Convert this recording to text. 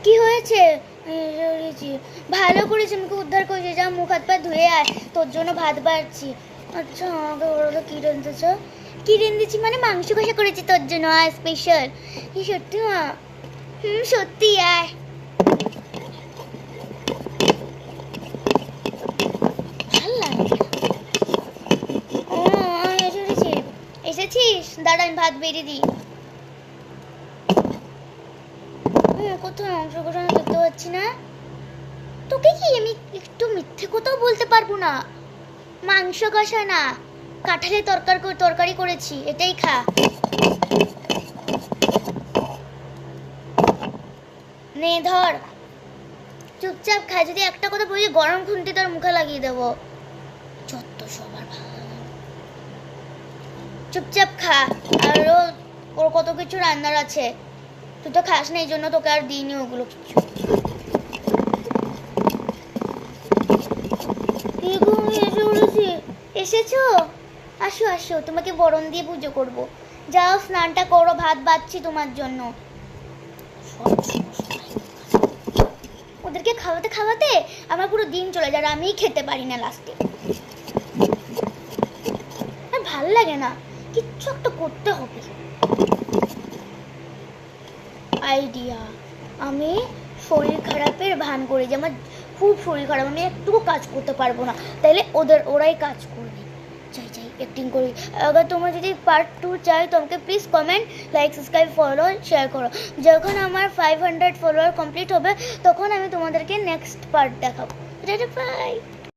কি হয়েছে? ভালো করেছি, আমাকে উদ্ধার করেছে। যা, মুখ হাত পা ধুয়ে আয়, তোর জন্য ভাত বাড়ছি। আচ্ছা, আমাকে বলো কি রেঁধেছ? কি রেঁধেছি মানে মাংস কষা করেছি তোর জন্য, স্পেশাল। কি সত্যি মা? সত্যি, আয়। ভাল লাগে। আমি এসেছিস? দাঁড়া, আমি ভাত বেরিয়ে দিই। কোথায় মাংস কষা দেখতে পাচ্ছি না। তোকে কি আমি একটু মিথ্যে কথাও বলতে পারবো না? মাংস কষা না, কাঁঠালের তরকারি করেছি, এটাই খা। নে ধর, চুপচাপ খা। যদি একটা কথা বলি, গরম খুন্তি তোর মুখে লাগিয়ে দেবো। যত সবার ভালো লাগে। চুপচাপ খা। আর ওর কত কিছু রান্নার আছে, তুই তো খাস না, এই জন্য তোকে আর দিইনি ওগুলো কিছু। এসেছো? আসো আসো, তোমাকে বরণ দিয়ে পুজো করব। যাও স্নানটা করো, ভাত বাড়ছি তোমার জন্য। ওদেরকে খাওয়াতে খাওয়াতে আমার পুরো দিন চলে যায়, আমিই খেতে পারি না লাস্টে। ভাল লাগে না, কিচ্ছু একটা করতে হবে। আইডিয়া, আমি শরীর খারাপের ভান করি যে আমার খুব শরীর খারাপ, আমি একটুকু কাজ করতে পারবো না, তাইলে ওরাই কাজ করবে। চাই অ্যাক্টিং করি। अगर তোমরা যদি পার্ট 2 চাই তো আমাকে please comment, like, subscribe, follow, share করো। যখন আমার 500 ফলোয়ার কমপ্লিট হবে তখন আমি তোমাদেরকে নেক্সট পার্ট দেখাবো। বাই।